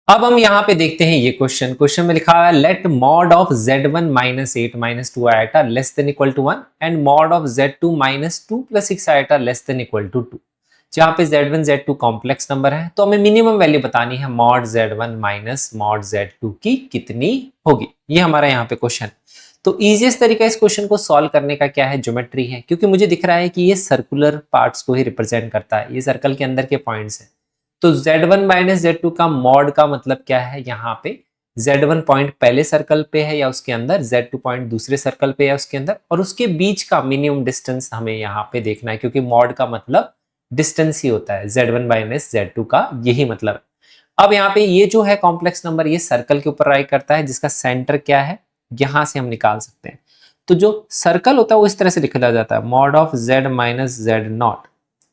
अब हम यहाँ पे देखते हैं ये क्वेश्चन में लिखा हुआ है let mod of z1 minus 8 minus 2 iota less than equal to 1 and mod of z2 minus 2 plus 6 iota less than equal to 2। जहाँ पे z1 z2 कॉम्प्लेक्स नंबर है तो हमें मिनिमम वैल्यू बतानी है mod z1 minus mod z2 की कितनी होगी। ये हमारा यहाँ पे क्वेश्चन। तो इजीएस्ट तरीका इस क्वेश्चन को सॉल्व करने का क्या है, ज्योमेट्री है, क्योंकि मुझे दिख रहा है कि ये सर्कुलर पार्ट्स को ही रिप्रेजेंट करता है, ये सर्कल के अंदर के पॉइंट्स हैं। तो z1 माइनस z2 का मॉड का मतलब क्या है, यहाँ पे z1 पॉइंट पहले सर्कल पे है या उसके अंदर, z2 पॉइंट दूसरे सर्कल पे या उसके अंदर, और उसके बीच का मिनिमम डिस्टेंस हमें यहाँ पे देखना है, क्योंकि मॉड का मतलब डिस्टेंस ही होता है, z1 माइनस z2 का यही मतलब है। अब यहाँ पे ये जो है कॉम्प्लेक्स नंबर ये सर्कल के ऊपर राइट करता है, जिसका सेंटर क्या है यहां से हम निकाल सकते हैं। तो जो सर्कल होता है वो इस तरह से लिखा जाता है, mod of z minus z naught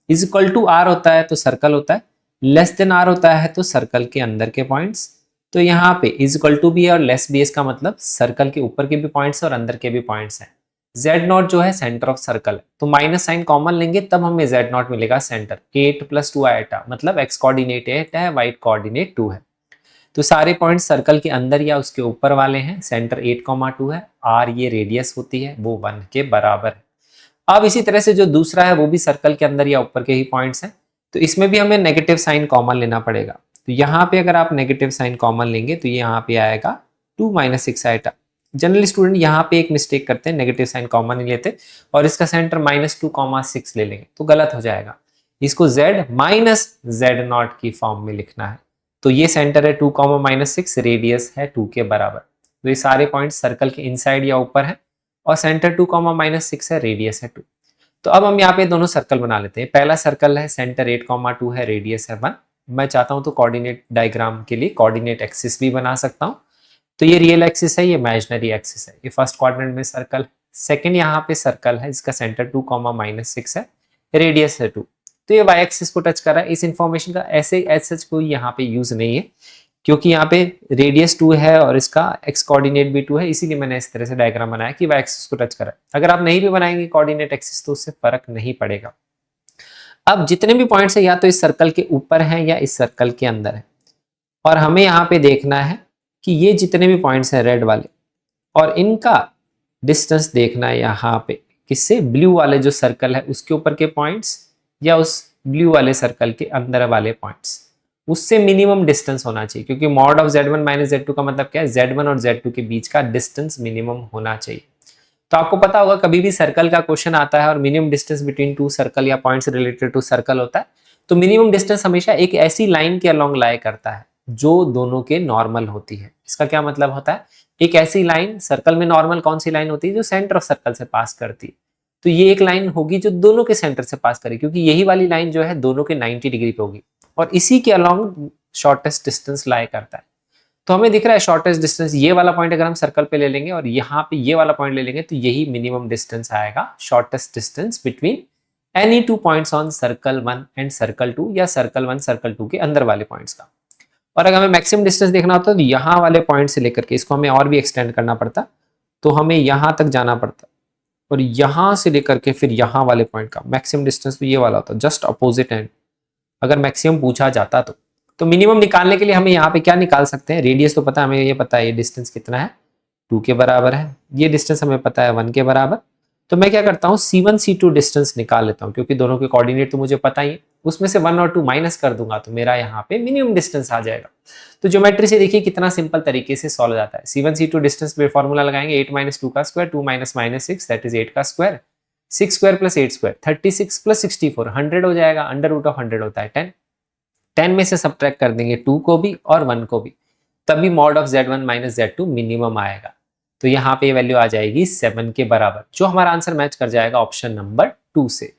is equal to r होता है तो सर्कल होता है, लेस देन r होता है तो सर्कल के अंदर के पॉइंट्स। तो यहाँ पे इज इक्वल टू भी है और लेस भी, इसका मतलब सर्कल के ऊपर के भी पॉइंट्स और अंदर के भी पॉइंट्स हैं। z नॉट जो है सेंटर ऑफ सर्कल है, तो माइनस साइन कॉमन लेंगे तब हमें z नॉट मिलेगा सेंटर। 8 प्लस 2 आइटा मतलब x कोऑर्डिनेट 8 है, y कोऑर्डिनेट 2 है। तो सारे पॉइंट्स सर्कल के अंदर या उसके ऊपर वाले हैं, सेंटर 8,2 है, r ये रेडियस होती है वो 1 के बराबर है। अब इसी तरह से जो दूसरा है वो भी सर्कल के अंदर या ऊपर के ही पॉइंट्स हैं, तो इसमें भी हमें नेगेटिव साइन कॉमन लेना पड़ेगा। तो यहाँ पे अगर आप नेगेटिव साइन कॉमन लेंगे तो ये यहाँ पे आएगा 2 माइनस 6 आइटा। जनरली स्टूडेंट यहाँ पे एक मिस्टेक करते हैं, नेगेटिव साइन कॉमन नहीं लेते और इसका सेंटर -2,6 ले लेंगे तो गलत हो जाएगा। इसको z माइनस z नॉट की फॉर्म में लिखना है। तो ये सेंटर है 2,-6, रेडियस है 2 के बराबर। तो ये सारे पॉइंट सर्कल के इनसाइड या ऊपर है और सेंटर 2,-6 है, रेडियस है 2। तो अब हम यहाँ पे दोनों सर्कल बना लेते हैं। पहला सर्कल है सेंटर 8,2 है, रेडियस है 1। मैं चाहता हूँ तो कोऑर्डिनेट डायग्राम के लिए कोऑर्डिनेट एक्सिस भी बना सकता हूँ। तो ये रियल एक्सिस है, ये इमेजिनरी एक्सिस है, ये फर्स्ट क्वाड्रेंट में सर्कल। सेकंड यहाँ पे सर्कल है जिसका सेंटर 2,-6 है, रेडियस है 2। तो ये वाई एक्सिस को टच कर रहा है। इस इंफॉर्मेशन का ऐसे एज सच कोई यहाँ पे यूज नहीं है, क्योंकि यहाँ पे रेडियस 2 है और इसका एक्स कोऑर्डिनेट भी 2 है, इसीलिए मैंने इस तरह से डायग्राम बनाया कि वाई एक्सिस को टच कर रहा है। अगर आप नहीं भी बनाएंगे कोऑर्डिनेट एक्सिस तो उससे फर्क नहीं पड़ेगा। अब जितने भी पॉइंट्स है या तो इस सर्कल के ऊपर हैं या इस सर्कल के अंदर है, और हमें यहाँ पे देखना है कि ये जितने भी पॉइंट्स हैं रेड वाले, और इनका डिस्टेंस देखना है यहाँ पे किससे, ब्लू वाले जो सर्कल है उसके ऊपर के पॉइंट्स या उस ब्लू वाले सर्कल के अंदर वाले पॉइंट्स, उससे मिनिमम डिस्टेंस होना चाहिए। क्योंकि mod of z1 minus z2 का मतलब क्या है, z1 और z2 के बीच का डिस्टेंस मिनिमम होना चाहिए। तो आपको पता होगा कभी भी सर्कल का क्वेश्चन आता है और minimum distance between two circle या पॉइंट्स रिलेटेड टू सर्कल होता है, तो मिनिमम डिस्टेंस हमेशा एक ऐसी लाइन के अलोंग लाई करता है जो दोनों के नॉर्मल होती है। इसका क्या मतलब होता है, एक ऐसी लाइन, सर्कल में नॉर्मल कौन सी लाइन होती है, जो सेंटर ऑफ सर्कल से पास करती है। तो ये एक लाइन होगी जो दोनों के सेंटर से पास करेगी, क्योंकि यही वाली लाइन जो है दोनों के 90 डिग्री पे होगी और इसी के अलोंग शॉर्टेस्ट डिस्टेंस लाई करता है। तो हमें दिख रहा है शॉर्टेस्ट डिस्टेंस, ये वाला पॉइंट अगर हम सर्कल पे ले लेंगे और यहाँ पे ये वाला पॉइंट ले लेंगे तो यही मिनिमम डिस्टेंस आएगा, shortest distance between any two points on circle 1 and circle 2 या सर्कल 1 सर्कल 2 के अंदर वाले पॉइंट्स का। और अगर हमें मैक्सिमम डिस्टेंस देखना होता तो यहाँ वाले पॉइंट से लेकर के इसको हमें और भी एक्सटेंड करना पड़ता, तो हमें यहाँ तक जाना पड़ता और यहाँ से लेकर के फिर यहाँ वाले पॉइंट का मैक्सिमम डिस्टेंस तो ये वाला होता, जस्ट अपोजिट एंड, अगर मैक्सिमम पूछा जाता तो मिनिमम निकालने के लिए हमें यहाँ पे क्या निकाल सकते हैं, रेडियस तो पता है, हमें ये पता है ये डिस्टेंस कितना है, 2 के बराबर है, ये डिस्टेंस हमें पता है 1 के बराबर। तो मैं क्या करता हूँ, C1 C2 डिस्टेंस निकाल लेता हूँ, क्योंकि दोनों के कोऑर्डिनेट तो मुझे पता ही है, उसमें से 1 और 2 माइनस कर दूंगा तो मेरा यहाँ पे मिनिमम डिस्टेंस आ जाएगा। तो ज्योमेट्री से देखिए कितना सिंपल तरीके से सॉल्व जाता है। C1 C2 डिस्टेंस पे फॉर्मूला लगाएंगे, 8 माइनस 2 का square, 2 minus minus 6 that is 8 का square, 6 square plus 8 square 36 plus 64 100 हो जाएगा, अंडर रूट ऑफ 100 होता है 10, 10 में से सब्ट्रैक्ट कर देंगे 2 को भी और 1 को भी, तभी mod of z1 minus z2 minimum आएगा। तो यहाँ पे वैल्यू आ जाएगी 7 के बराबर, जो हमारा आंसर मैच कर जाएगा ऑप्शन नंबर 2 से।